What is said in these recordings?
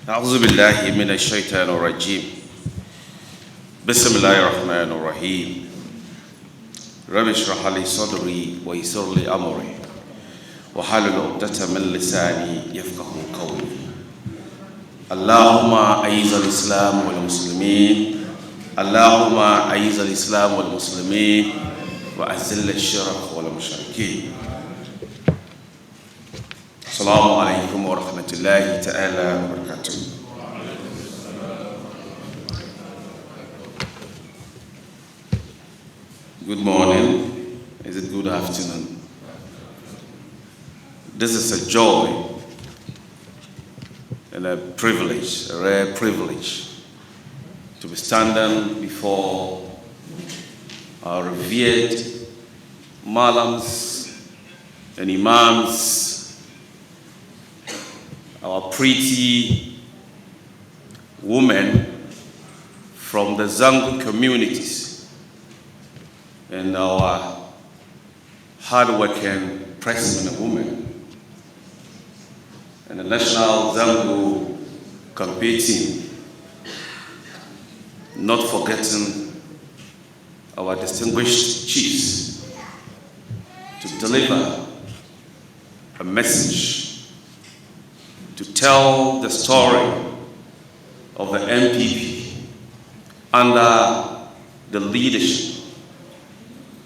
أعوذ بالله من الشيطان الرجيم بسم الله الرحمن الرحيم رب اشرح لي صدري ويسر لي أمري واحلل عقدة من لساني يفقهوا قولي اللهم أعز الإسلام والمسلمين اللهم أعز الإسلام والمسلمين وأذل الشرك والمشركين. Assalamu alaikum wa rahmatullahi ta'ala wa barakatuh. Good morning. Is it good afternoon? This is a joy and a privilege, a rare privilege, to be standing before our revered malams and imams, our pretty women from the Zongo communities and our hard-working pressmen and women and the national Zongo campaign team, not forgetting our distinguished chiefs to deliver a message, to tell the story of the NPP under the leadership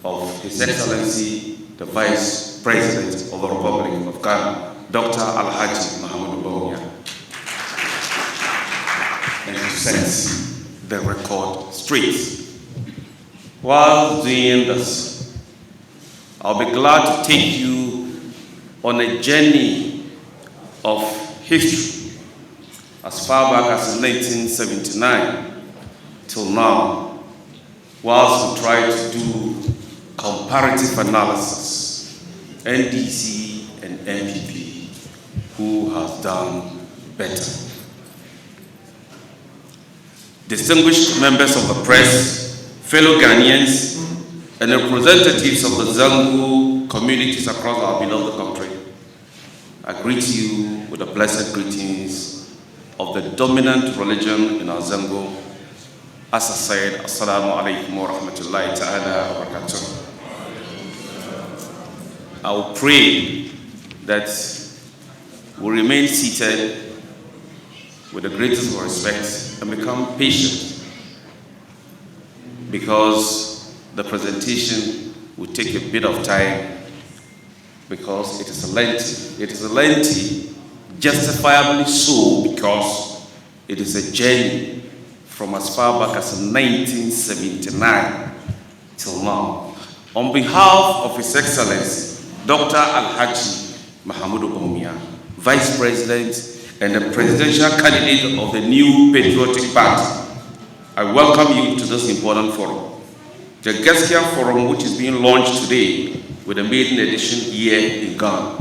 of His Excellency, the Vice President of the Republic of Ghana, Dr. Bawumia, and to set the record straight. While doing this, I'll be glad to take you on a journey of history as far back as 1979 till now, whilst we try to do comparative analysis, NDC and NPP, who has done better. Distinguished members of the press, fellow Ghanaians, and representatives of the Zongo communities across our beloved country, I greet you with the blessed greetings of the dominant religion in our Zongo. As I said, Assalamu alaikum wa rahmatullahi ta'ala wa barakatuh. I will pray that we remain seated with the greatest of respect and become patient, because the presentation will take a bit of time, because it is lengthy. It is lengthy, justifiably so, because it is a journey from as far back as 1979 till now. On behalf of His Excellency, Dr. Bawumia, Vice President and the presidential candidate of the new patriotic party, I welcome you to this important forum. The Gaskiya forum, which is being launched today with a maiden edition here in Ghana.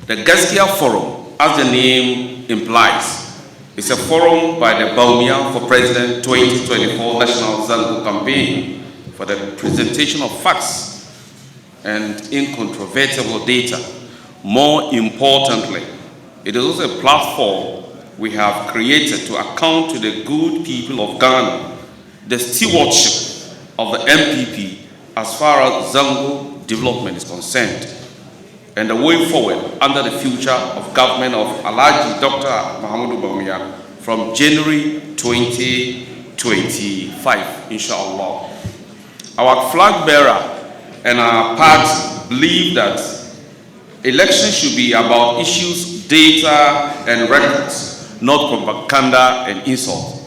The Gaskiya Forum, as the name implies, is a forum by the Bawumia for President 2024 National Zongo campaign for the presentation of facts and incontrovertible data. More importantly, it is also a platform we have created to account to the good people of Ghana the stewardship of the NPP as far as Zongo development is concerned, and the way forward under the future of government of Alhaji Dr. Bawumia from January 2025, inshallah. Our flag bearer and our party believe that elections should be about issues, data, and records, not propaganda and insult.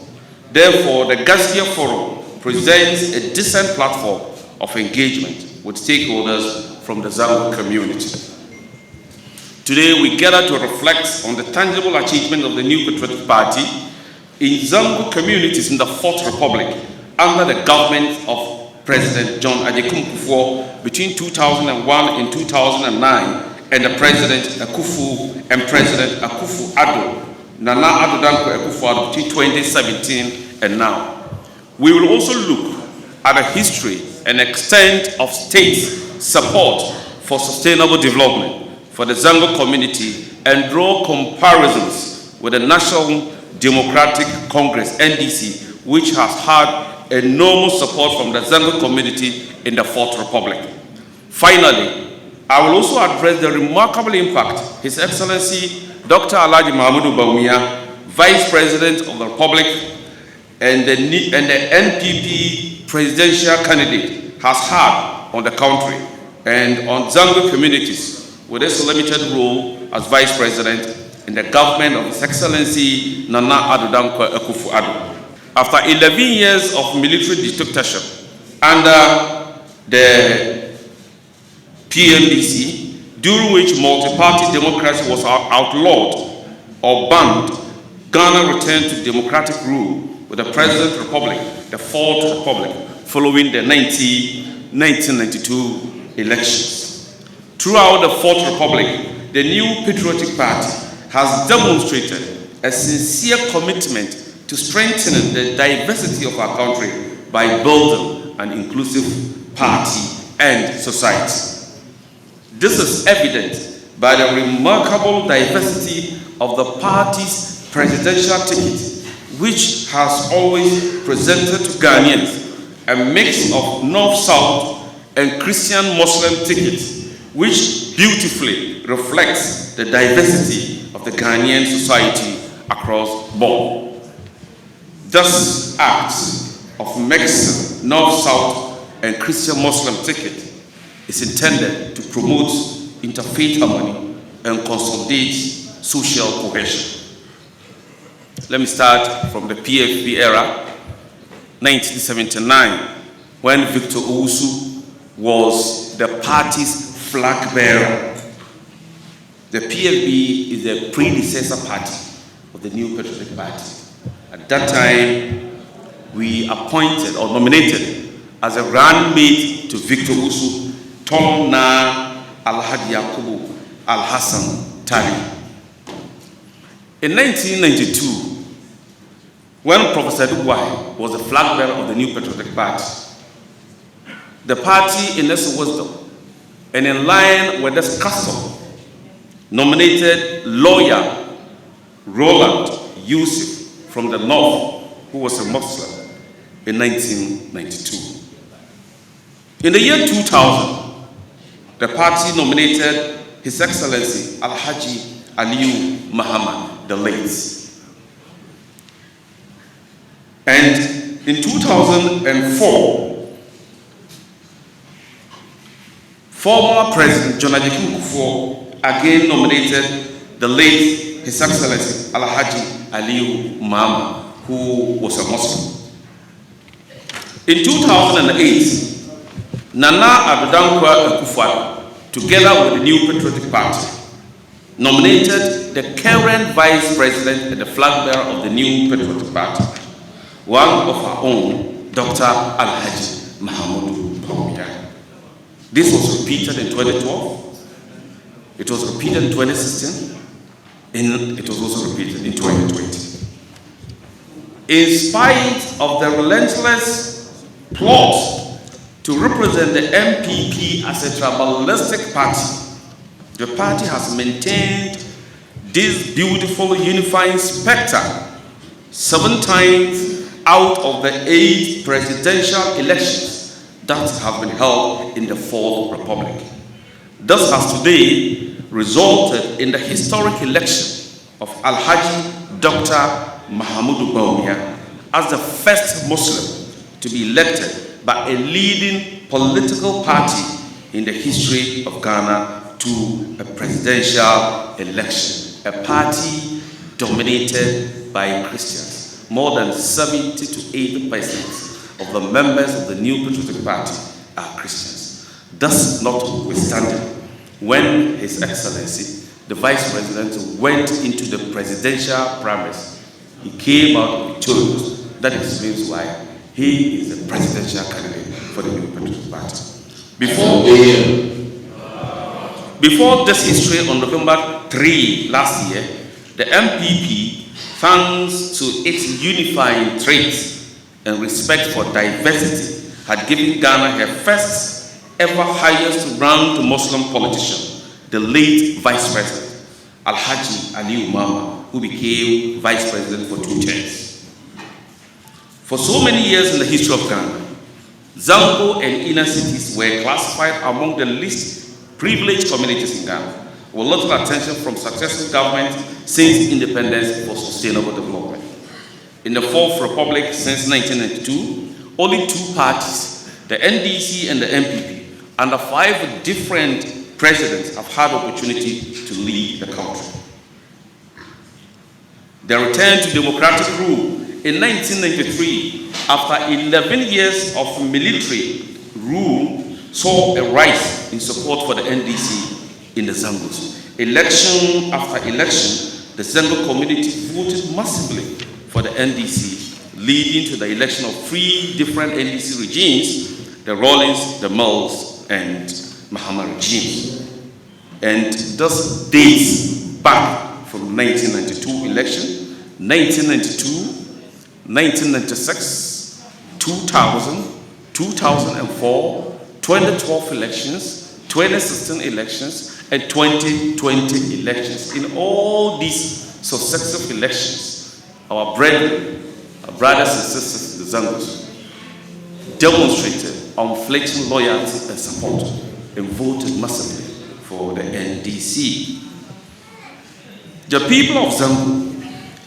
Therefore, the Gaskiya Forum presents a decent platform of engagement with stakeholders from the Zongo community. Today, we gather to reflect on the tangible achievement of the new patriotic party in Zongo communities in the Fourth Republic under the government of President John Ablekuma between 2001 and 2009, and the President Akufu and President Akufo-Addo, Nana Addo Dankwa Akufo-Addo, between 2017 and now. We will also look at the history and extent of state support for sustainable development for the Zongo community and draw comparisons with the National Democratic Congress, NDC, which has had enormous support from the Zongo community in the Fourth Republic. Finally, I will also address the remarkable impact His Excellency Dr. Alhaji Bawumia, Vice President of the Republic and the NPP presidential candidate, has had on the country and on Zongo communities with his limited role as Vice President in the government of His Excellency Nana Addo Dankwa Akufo-Addo. After 11 years of military dictatorship under the PMDC, during which multi-party democracy was outlawed or banned, Ghana returned to democratic rule with the President Republic, the Fourth Republic, following the 1992 elections. Throughout the Fourth Republic, the new patriotic party has demonstrated a sincere commitment to strengthening the diversity of our country by building an inclusive party and society. This is evident by the remarkable diversity of the party's presidential ticket, which has always presented to Ghanaians a mix of North-South and Christian-Muslim tickets, which beautifully reflects the diversity of the Ghanaian society across board. This act of mixing North-South and Christian-Muslim ticket is intended to promote interfaith harmony and consolidate social cohesion. Let me start from the PFP era, 1979, when Victor Owusu was the party's flag bearer. The PFP is the predecessor party of the new Patriotic Party. At that time, we appointed or nominated as a runmate to Victor Owusu, Tom Na Alhaji Yakubu Al-Hassan Tari. In 1992, when Professor Dubois was the flag bearer of the new Patriotic Party, the party, in its wisdom and in line with this custom, nominated lawyer Roland Yusuf from the North, who was a Muslim, in 1992. In the year 2000, the party nominated His Excellency Alhaji Aliyu Muhammad, the late. And in 2004, former President John Ajaki Kufuor again nominated the late His Excellency Alhaji Aliyu Muhammad, who was a Muslim. In 2008, Nana Addo Dankwa Akufo-Addo, together with the new Patriotic Party, nominated the current Vice President and the flag bearer of the new Patriotic Party, one of our own, Dr. Alhaji Bawumia. This was repeated in 2012, it was repeated in 2016, and it was also repeated in 2020. In spite of the relentless plot to represent the NPP as a tribalistic party, the party has maintained this beautiful unifying spectre 7 times out of the 8 presidential elections that have been held in the Fourth Republic. This has today resulted in the historic election of Alhaji Dr. Bawumia as the first Muslim to be elected by a leading political party in the history of Ghana to a presidential election, a party dominated by Christians. More than 70 to 80% of the members of the new Patriotic Party are Christians. Thus, notwithstanding, when His Excellency, the Vice President, went into the presidential primaries, he came out victorious. That explains why he is the presidential candidate for the new Patriotic Party. Before this history, on November 3 last year, the NPP, thanks to its unifying traits and respect for diversity, had given Ghana her first ever highest ranked Muslim politician, the late Vice President, Alhaji Ali Umama, who became Vice President for 2 terms. For so many years in the history of Ghana, Zongo and inner cities were classified among the least privileged communities in Ghana, with little attention from successive governments since independence for sustainable development. In the Fourth Republic since 1992, only 2 parties, the NDC and the NPP, under 5 different presidents have had opportunity to lead the country. The return to democratic rule in 1993, after 11 years of military rule, saw a rise in support for the NDC in the Zangos. Election after election, the Zongo community voted massively for the NDC, leading to the election of 3 different NDC regimes, the Rawlings, the Mills, and Mahama regimes. And this dates back from 1992 election, 1992, 1996, 2000, 2004, 2012 elections, 2016 elections, and 2020 elections. In all these successive elections, our brethren, our brothers and sisters, the Zangos, demonstrated unflinching loyalty and support and voted massively for the NDC. The people of Zongo,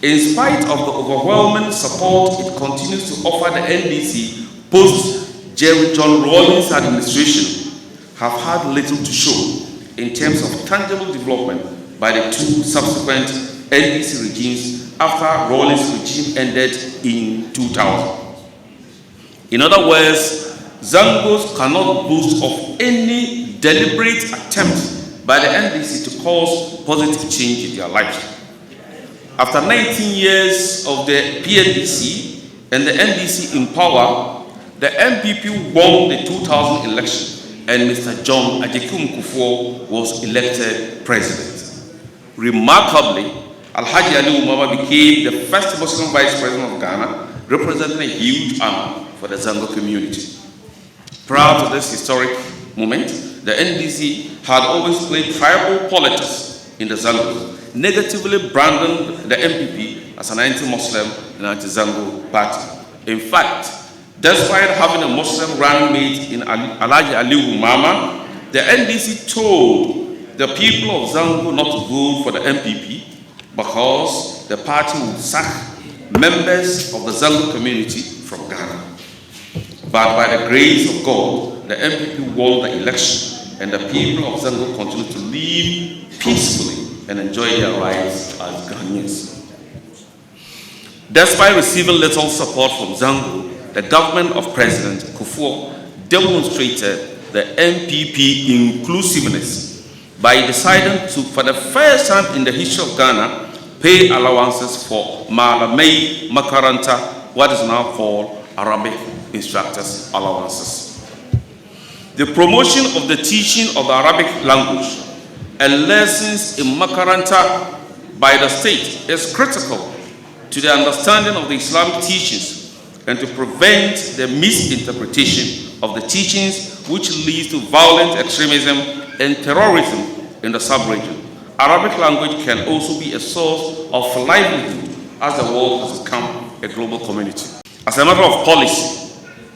in spite of the overwhelming support it continues to offer the NDC post-Jerry John Rawlings administration, have had little to show in terms of tangible development by the 2 subsequent NDC regimes after Rawlings' regime ended in 2000. In other words, Zangos cannot boast of any deliberate attempt by the NDC to cause positive change in their lives. After 19 years of the PNDC and the NDC in power, the NPP won the 2000 election and Mr. John Ablekuma was elected president. Remarkably, Alhaji Ali Umama became the first Muslim vice president of Ghana, representing a huge honor for the Zongo community. Prior to this historic moment, the NDC had always played tribal politics in the Zongo, negatively branding the NPP as an anti-Muslim and anti-Zongo party. In fact, despite having a Muslim running mate in Alhaji Ali Umama, the NDC told the people of Zongo not to vote for the NPP because the party would sack members of the Zongo community from Ghana. But by the grace of God, the NPP won the election and the people of Zongo continue to live peacefully and enjoy their rights as Ghanaians. Despite receiving little support from Zongo, the government of President Kufuor demonstrated the NPP inclusiveness by deciding to, for the first time in the history of Ghana, pay allowances for Malamei Makaranta, what is now called Arabic instructors allowances. The promotion of the teaching of the Arabic language and lessons in Makaranta by the state is critical to the understanding of the Islamic teachings and to prevent the misinterpretation of the teachings which leads to violent extremism and terrorism in the sub-region. Arabic language can also be a source of livelihood as the world has become a global community. As a matter of policy,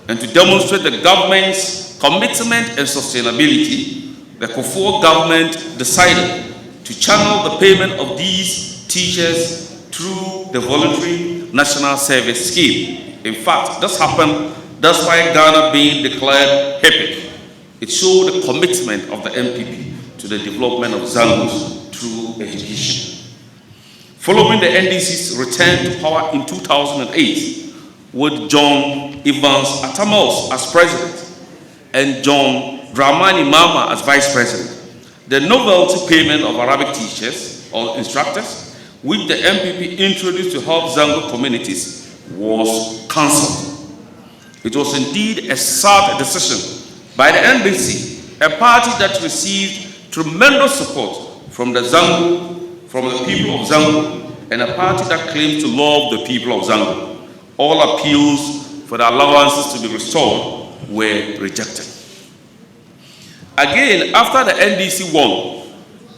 and to demonstrate the government's commitment and sustainability, the Kufuor government decided to channel the payment of these teachers through the Voluntary National Service Scheme. In fact, this happened despite Ghana being declared epic. It showed the commitment of the NPP to the development of Zangos through education. Following the NDC's return to power in 2008, with John Evans Atamos as president and John Dramani Mama as vice president, the novelty payment of Arabic teachers or instructors, which the NPP introduced to help Zongo communities, was cancelled. It was indeed a sad decision by the NDC, a party that received tremendous support from the Zongo, from the people of Zongo, and a party that claims to love the people of Zongo. All appeals for the allowances to be restored were rejected. Again, after the NDC won,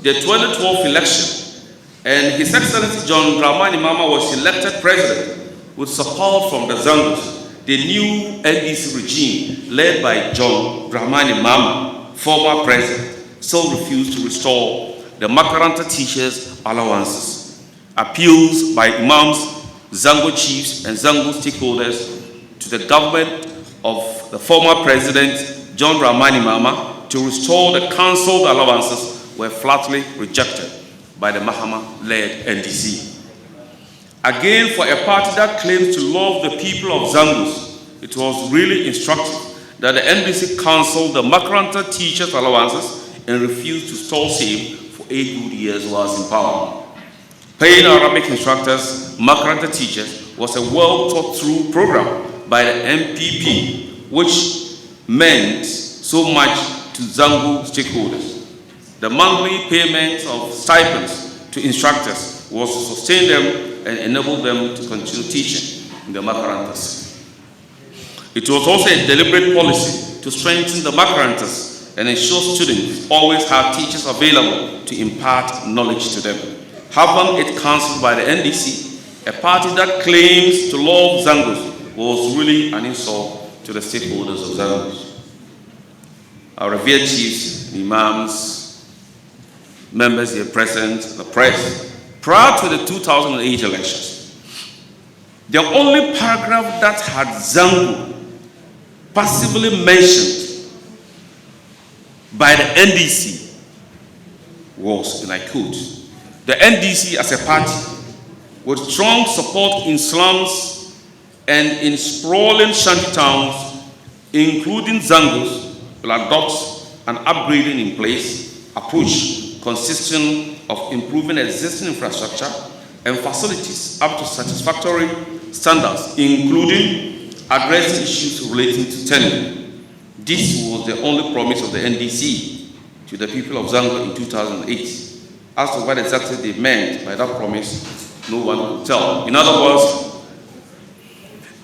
the 2012 election, and His Excellency John Dramani Mahama was elected president with support from the Zangos, the new NDC regime led by John Dramani Mahama, former president, still refused to restore the Makaranta teachers' allowances. Appeals by imams, Zango chiefs, and Zango stakeholders to the government of the former president, John Dramani Mahama, to restore the cancelled allowances were flatly rejected by the Mahama-led NDC. Again, for a party that claims to love the people of Zangos, it was really instructive that the NDC cancelled the Makaranta teachers' allowances and refused to stall same for 8 good years while in power. Paying Arabic instructors, Makaranta teachers, was a well-thought-through program by the NPP, which meant so much to Zango stakeholders. The monthly payment of stipends to instructors was to sustain them and enable them to continue teaching in the Makarantas. It was also a deliberate policy to strengthen the Makarantas and ensure students always have teachers available to impart knowledge to them. Having it cancelled by the NDC, a party that claims to love Zangos, was really an insult to the stakeholders of Zangos. Our revered chiefs, imams, members here present, the press, prior to the 2008 elections, the only paragraph that had Zango passively mentioned by the NDC was, and I quote, the NDC as a party with strong support in slums and in sprawling shanty towns, including Zangos, will adopt an upgrading in place approach consisting of improving existing infrastructure and facilities up to satisfactory standards, including addressing issues relating to tenure. This was the only promise of the NDC to the people of Zango in 2008. As to what exactly they meant by that promise, no one could tell. In other words,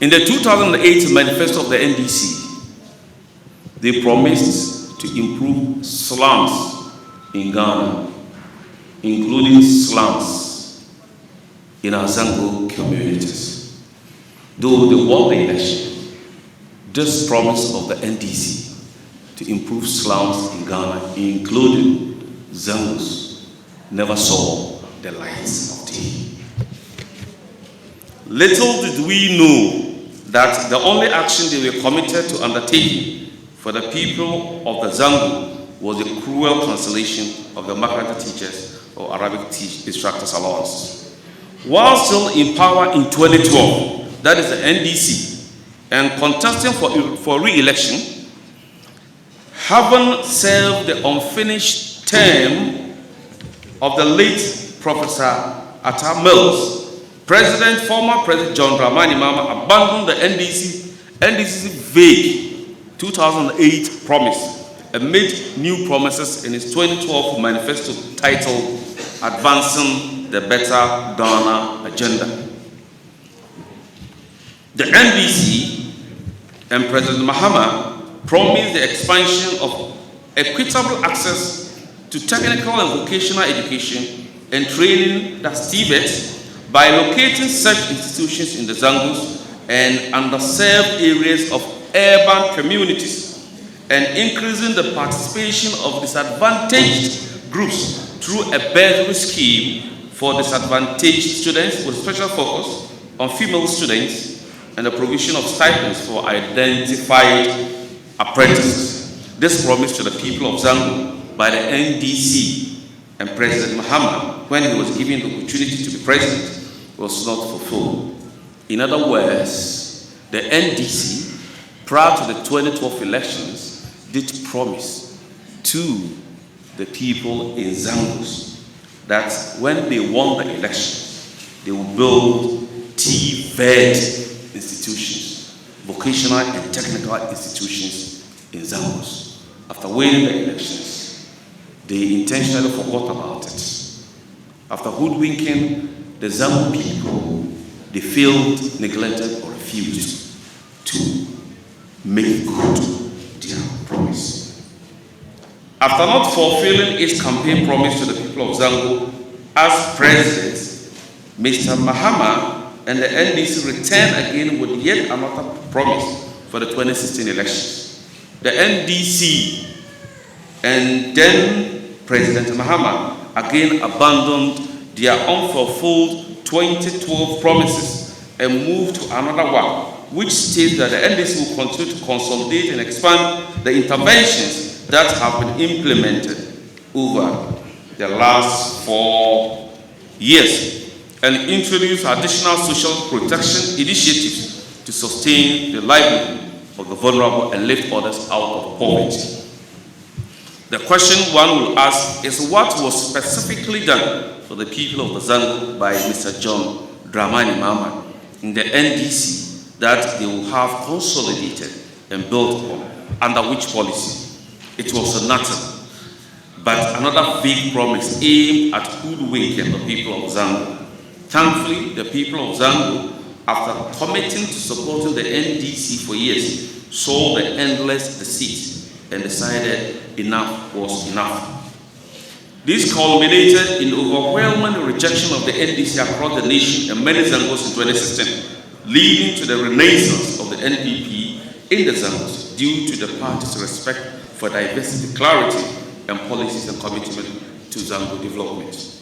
in the 2008 manifesto of the NDC, they promised to improve slums in Ghana, including slums in our Zango communities. Though they won the election, this promise of the NDC to improve slums in Ghana, including Zangos, never saw the lights of day. Little did we know that the only action they were committed to undertaking for the people of the Zango was the cruel cancellation of the Makaranta teachers or Arabic instructors allowance. While still in power in 2012, that is the NDC, and contesting for re-election, having served the unfinished term of the late Professor Atta Mills, former President John Dramani Mahama abandoned the NDC's vague 2008 promise and made new promises in his 2012 manifesto titled Advancing the Better Ghana Agenda. The NDC and President Mahama promised the expansion of equitable access to technical and vocational education and training, that's TVET, by locating such institutions in the Zangos and underserved areas of urban communities and increasing the participation of disadvantaged groups through a bursary scheme for disadvantaged students with special focus on female students and the provision of stipends for identified apprentices. This promise to the people of Zango by the NDC and President Mahama, when he was given the opportunity to be president, was not fulfilled. In other words, the NDC, prior to the 2012 elections, did promise to the people in Zangos that when they won the election, they will build TVET institutions, vocational and technical institutions in Zangos. After winning the elections, they intentionally forgot about it. After hoodwinking the Zango people, they failed, neglected, or refused to make good their promise. After not fulfilling its campaign promise to the people people of Zongo as president, Mr. Mahama and the NDC returned again with yet another promise for the 2016 elections. The NDC and then President Mahama again abandoned their unfulfilled 2012 promises and moved to another one, which states that the NDC will continue to consolidate and expand the interventions that have been implemented over the last 4 years and introduce additional social protection initiatives to sustain the livelihood of the vulnerable and lift others out of poverty. The question one will ask is what was specifically done for the people of the Zongo by Mr. John Dramani Mahama in the NDC that they will have consolidated and built upon, under which policy? It was nothing but another vague promise aimed at hoodwinking the people of Zongo. Thankfully, the people of Zongo, after committing to supporting the NDC for years, saw the endless deceit and decided enough was enough. This culminated in overwhelming rejection of the NDC across the nation and many Zongos in 2016, leading to the renaissance of the NPP in the Zongos due to the party's respect for diversity, clarity, and policies and commitment to Zongo development.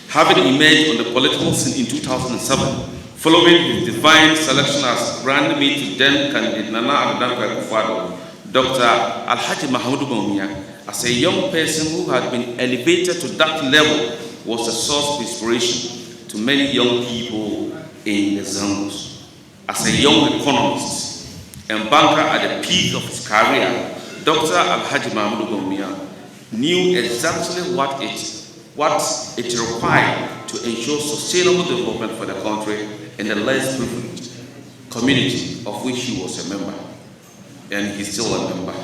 Having emerged on the political scene in 2007, following his divine selection as Grand Mate to then candidate Nana Adonai Dr. Alhaji Mahamudu Bawumia, as a young person who had been elevated to that level, was a source of inspiration to many young people in the Zongos. As a young economist and banker at the peak of his career, Dr. Alhaji Mahamudu Bawumia knew exactly what it required to ensure sustainable development for the country and the less privileged community of which he was a member, and he's still a member.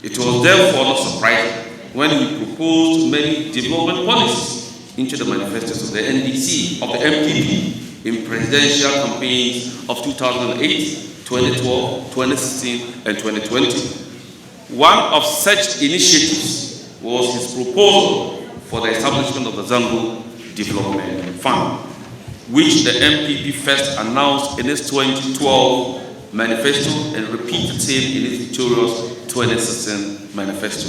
It was therefore not surprising when he proposed many development policies into the manifestos of the NDC, of the NPP, in presidential campaigns of 2008, 2012, 2016, and 2020. One of such initiatives was his proposal for the establishment of the Zongo Development Fund, which the NPP first announced in its 2012 manifesto and repeated same in its victorious 2016 manifesto.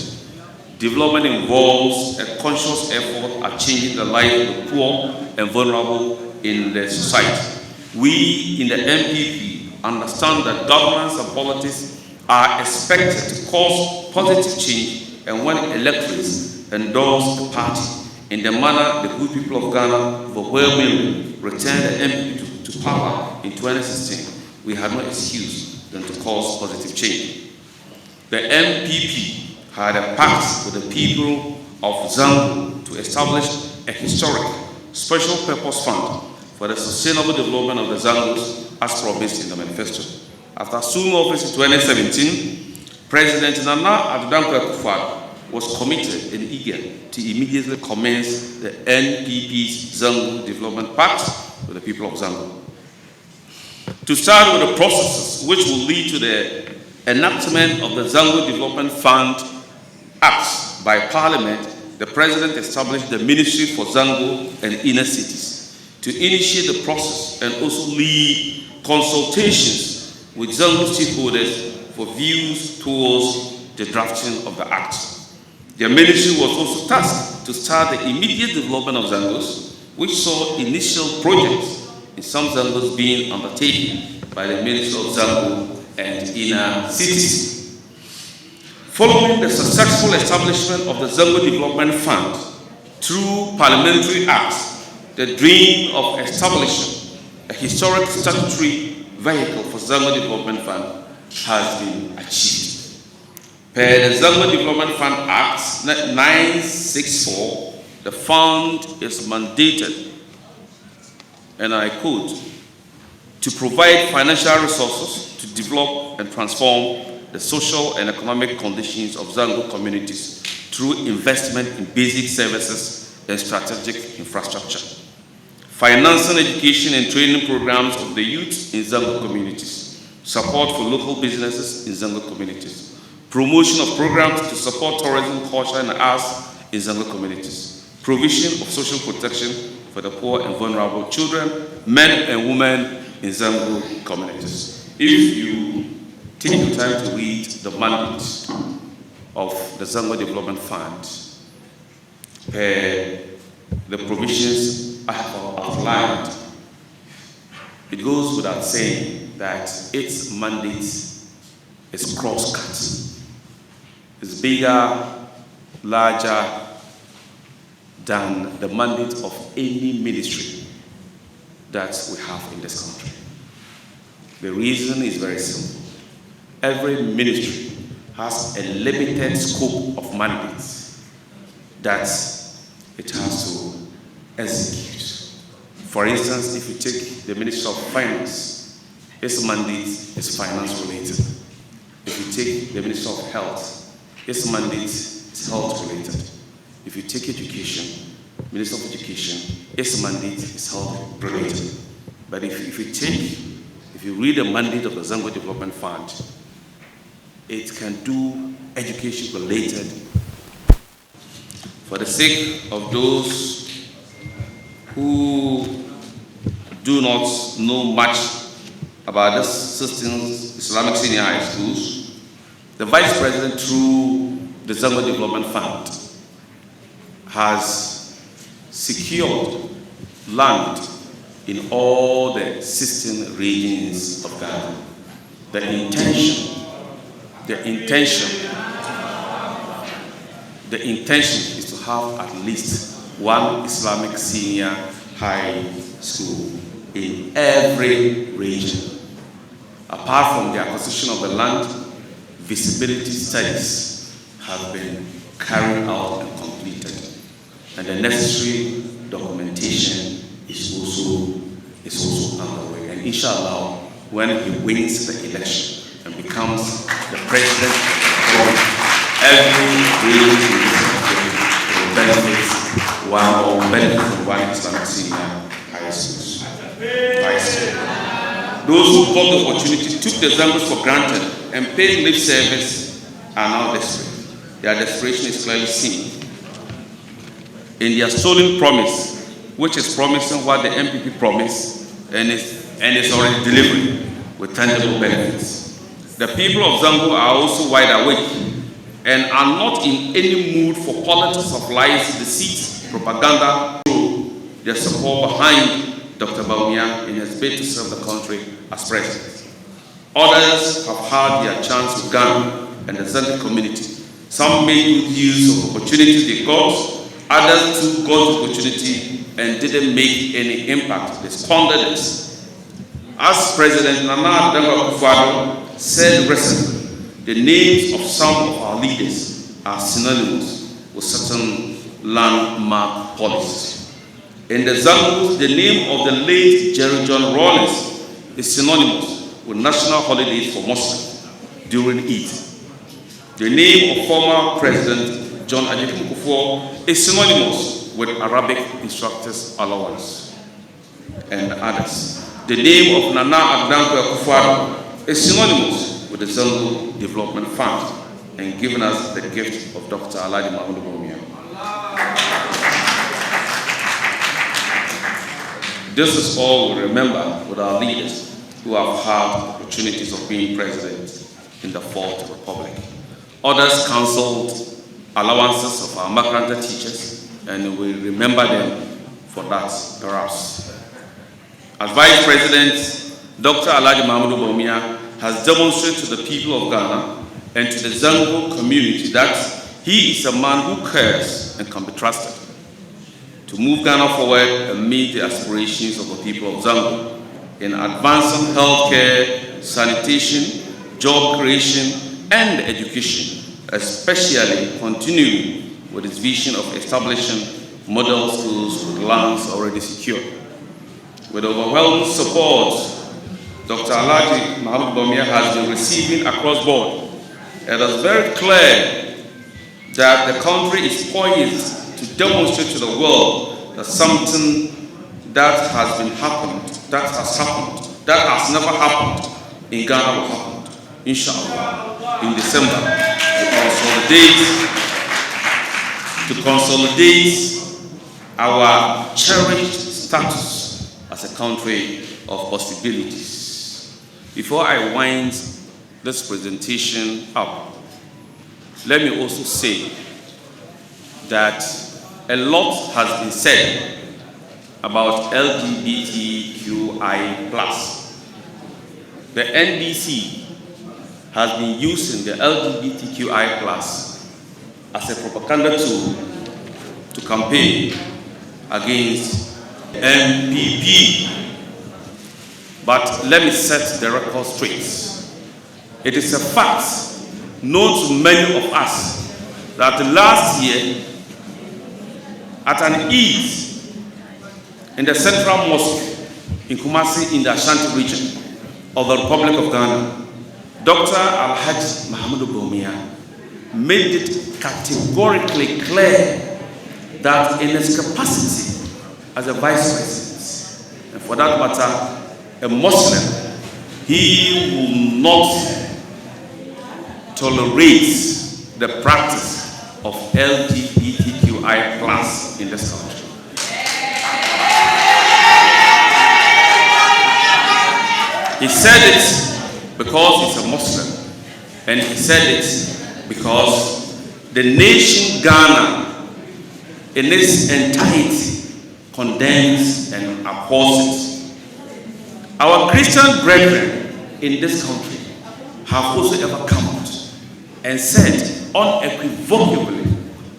Development involves a conscious effort at changing the life of the poor and vulnerable in the society. We in the NPP understand that governance and politics are expected to cause positive change, and when electors endorse the party in the manner the good people of Ghana overwhelmingly returned the NPP to power in 2016, we had no excuse than to cause positive change. The NPP had a pact with the people of Zongo to establish a historic special purpose fund for the sustainable development of the Zongos as promised in the manifesto. After assuming office in 2017, President Nana Adonai was committed and eager to immediately commence the NPP's Zongo Development Pact with the people of Zongo. To start with the processes which will lead to the enactment of the Zongo Development Fund Act by Parliament, the President established the Ministry for Zongo and Inner Cities to initiate the process and also lead consultations with Zongo stakeholders for views towards the drafting of the Act. The ministry was also tasked to start the immediate development of Zongos, which saw initial projects in some Zongos being undertaken by the Ministry of Zongo and Inner Cities. Following the successful establishment of the Zongo Development Fund through parliamentary acts, the dream of establishing a historic statutory vehicle for Zongo Development Fund has been achieved. Per the Zongo Development Fund Act 964, the fund is mandated, and I quote, to provide financial resources to develop and transform the social and economic conditions of Zongo communities through investment in basic services and strategic infrastructure, financing education and training programs of the youth in Zongo communities, support for local businesses in Zongo communities, promotion of programs to support tourism, culture, and arts in Zongo communities, provision of social protection for the poor and vulnerable children, men and women in Zongo communities. If you take the time to read the mandate of the Zongo Development Fund, the provisions I have outlined, it goes without saying that its mandate is cross-cut. It's bigger, larger than the mandate of any ministry that we have in this country. The reason is very simple. Every ministry has a limited scope of mandates that it has to execute. For instance, if you take the Ministry of Finance, its mandate is finance related. If you take the Ministry of Health, its mandate is health related. If you take education, Minister of Education, its mandate is health related. But if you read the mandate of the Zongo Development Fund, it can do education related. For the sake of those who do not know much about this system's Islamic senior high schools, the Vice President through the Zongo Development Fund has secured land in all the 16 regions of Ghana. The intention is to have at least one Islamic senior high school in every region. Apart from the acquisition of the land, visibility studies have been carried out and completed, and the necessary documentation is also underway. And inshallah, when he wins the election and becomes the president of every region will benefit from one Islamic senior high schools. Those who got the opportunity took the Zambos for granted and paid lip service are now desperate. Their desperation is clearly seen in their stolen promise, which is promising what the NPP promised and is already delivering with tangible benefits. The people of Zongo are also wide awake and are not in any mood for politics of lies, deceit, propaganda, their support behind Dr. Bawumia in his bid to serve the country as president. Others have had their chance with Ghana and the Zongo community. Some made good use of opportunities they got, others took God's opportunity and didn't make any impact. They squandered it. As President Nana Akufo-Addo said recently, the names of some of our leaders are synonymous with certain landmark policies. In the Zongo, the name of the late Jerry John Rawlings is synonymous with national holidays for Muslims during Eid. The name of former President John Ablekuma is synonymous with Arabic instructors allowance and others. The name of Nana Akufo-Addo is synonymous with the Zongo Development Fund and giving us the gift of Dr. Bawumia. This is all we remember with our leaders who have had opportunities of being president in the Fourth Republic. Others cancelled allowances of our Makaranta teachers, and we remember them for that, perhaps. As Vice President, Dr. Bawumia has demonstrated to the people of Ghana and to the Zongo community that he is a man who cares and can be trusted to move Ghana forward and meet the aspirations of the people of Zongo in advancing healthcare, sanitation, job creation, and education, especially continuing with his vision of establishing model schools with lands already secured. With overwhelming support, Dr. Bawumia has been receiving across board. It is very clear that the country is poised to demonstrate to the world that something that has never happened in Ghana will happen, inshallah, in December. We consolidate to consolidate our cherished status as a country of possibilities. Before I wind this presentation up, let me also say that a lot has been said about LGBTQI+. The NDC has been using the LGBTQI+ as a propaganda tool to campaign against NPP. But let me set the record straight. It is a fact known to many of us that last year, at an Eid in the Central Mosque in Kumasi in the Ashanti region of the Republic of Ghana, Dr. Alhaji Bawumia made it categorically clear that in his capacity as a vice president, and for that matter, a Muslim, he will not tolerate the practice of LGBTQI+ in this country. He said it because he's a Muslim, and he said it because the nation Ghana in its entirety condemns and abhors it. Our Christian brethren in this country have also ever come out and said unequivocally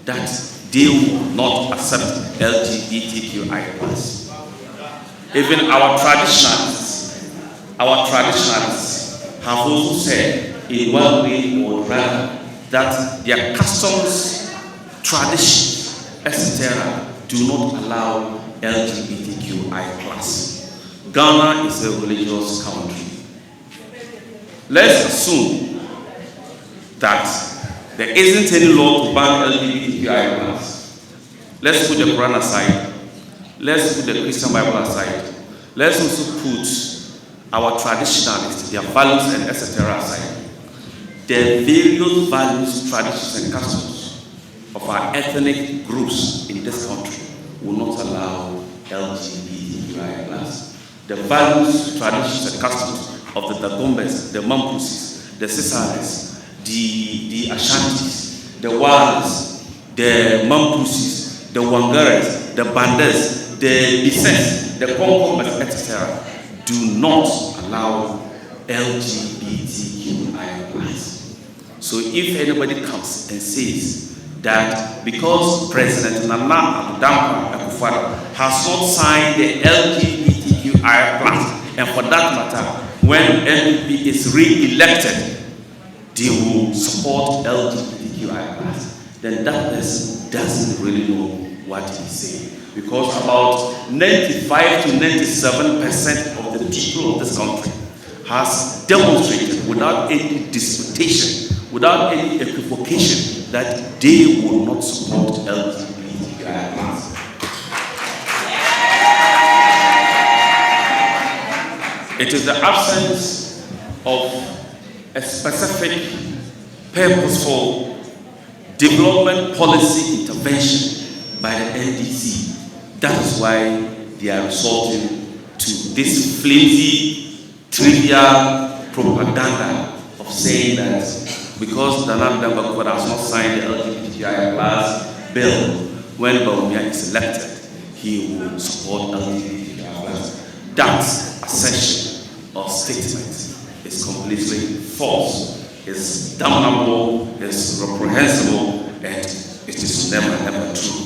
that they will not accept LGBTQI+. Even our traditionalists have also said in one way or another that their customs, traditions, etc. do not allow LGBTQI+. Ghana is a religious country. Let's assume that there isn't any law to ban LGBTQI+. Let's put the Quran aside. Let's put the Christian Bible aside. Let's also put our traditionalists, their values and etc. aside. The various values, traditions and customs of our ethnic groups in this country will not allow LGBTQI+. The values, traditions and customs of the Gombes, the Mampusis, the Sisales, the Ashantis, the Walas, the Mampusis, the Wangaras, the Bandas, the Bises, the Concombas, etc. do not allow LGBTQI+. So if anybody comes and says that because President Nana Akufo-Addo has not signed the LGBTQI+, and for that matter, when NPP is re-elected, they will support LGBTQI+, then that person doesn't really know what he's saying. Because about 95 to 97% of the people of this country has demonstrated without any disputation, without any equivocation, that they will not support LGBTQI+. It is the absence of a specific, purposeful development policy intervention by the NDC. That is why they are resorting to this flimsy, trivial propaganda of saying that because Nana Akufo-Addo has not signed the LGBTQI+ bill, when Bawumia is elected, he will support LGBTQI+. That assertion or statement is completely false, is damnable, is reprehensible, and it is never, ever true.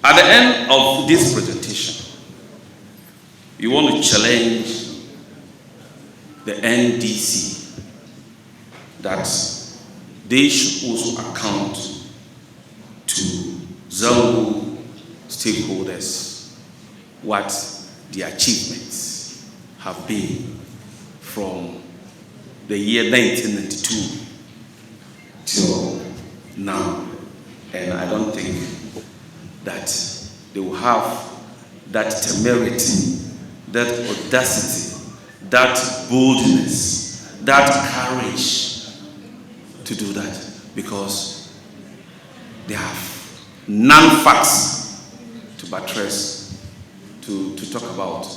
At the end of this presentation, we want to challenge the NDC that they should also account to Zongo stakeholders what the achievements have been from the year 1992 till now. And I don't think that they will have that temerity, that audacity, that boldness, that courage to do that. because they have non-facts to buttress, to talk about.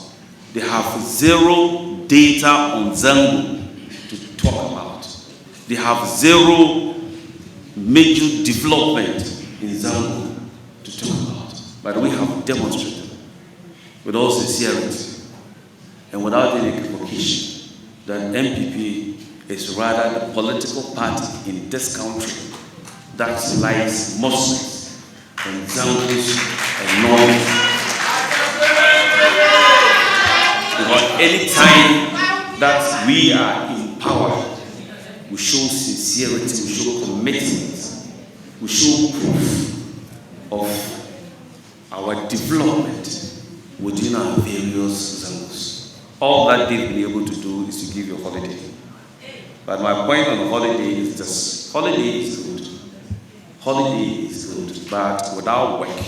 They have zero data on Zongo to talk about. They have zero major development in Zongo to talk about. But we have demonstrated with all sincerity and without any equivocation that NPP is rather the political party in this country that likes Muslims and Zongos and Northerners. Because any time that we are in power, we show sincerity, we show commitment, we show proof of our development within our various Zongos. All that they've been able to do is to give you a holiday. But my point on holiday is this: holiday is good. Holiday is good, but without work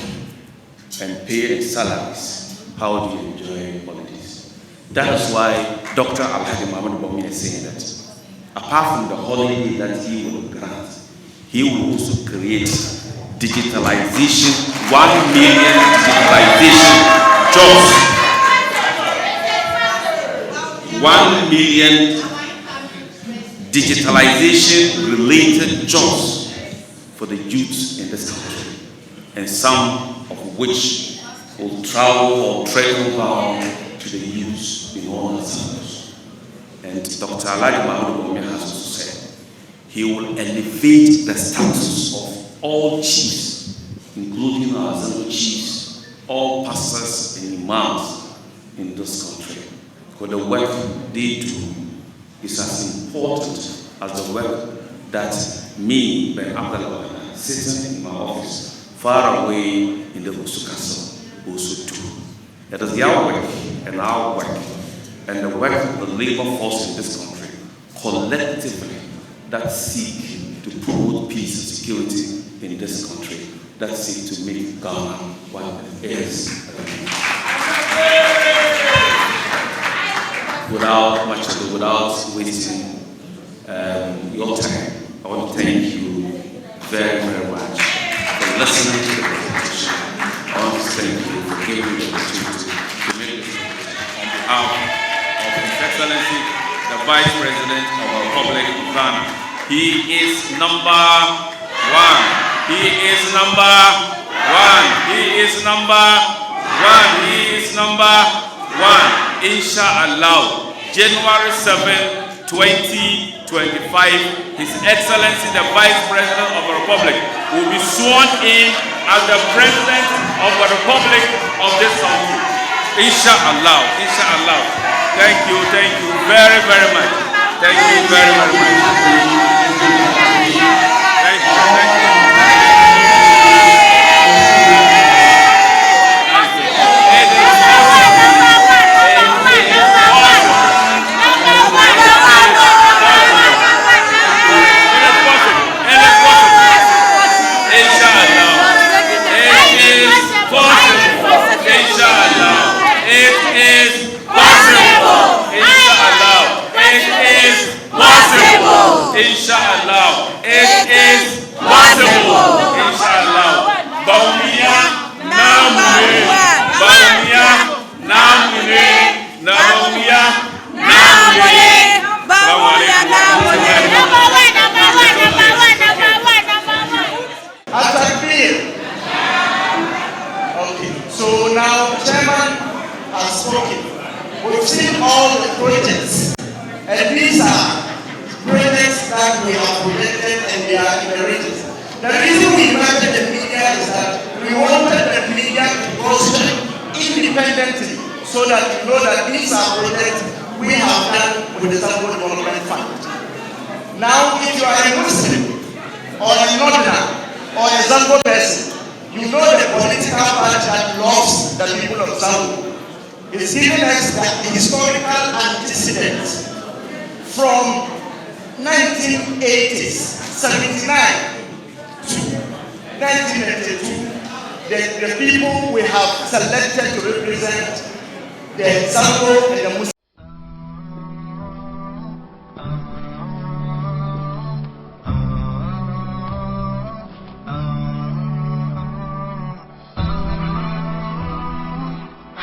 and pay and salaries, how do you enjoy holidays? That is why Dr. Bawumia is saying that apart from the holiday that he will grant, he will also create digitalization, 1 million digitalization jobs. 1 million digitalization related jobs for the youth in this country, and some of which will travel or travel down to the youth in all the schools. And Dr. Bawumia has also said he will elevate the status of all chiefs, including our Zongo chiefs, all pastors and imams in this country. Because the work they do is as important as the work that me, Abdallah, sitting in my office far away in the Hausa castle, also do. It is their work and our work and the work of the labor force in this country collectively that seek to promote peace and security in this country, that seek to make Ghana what it is. Without wasting your time, I want to thank you very, very much for listening to the presentation. I want to thank you for giving me the opportunity to make this on behalf of His Excellency, the Vice President of the Republic of Ghana. He is number one. He is number one. He is number one. He is number one. Inshallah, January 7, 2025, His Excellency, the Vice President of the Republic, will be sworn in as the President of the Republic of this country. Inshallah, inshallah. Thank you very, very much. Thank you very, very much. Thank you. Inshallah, it is possible. Inshallah. Bawumia, Namune. Bawumia, Namune. Bawumia, Namune. Bawumia, Okay, so now Chairman has spoken. We've seen all the projects, and these are projects that we have projected and they are in the regions. The reason we invited the media is that we wanted the media to gossip independently so that you know that these are projects we have done with the Zongo Development Fund. Now, if you are a Muslim or a Northerner or a Zongo person, you know the political party that loves the people of Zongo is giving us the historical antecedents from 1980s, 79 to 1992, the people we have selected to represent the Zongo and the Muslim.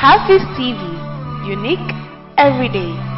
Hafiz TV, unique every day.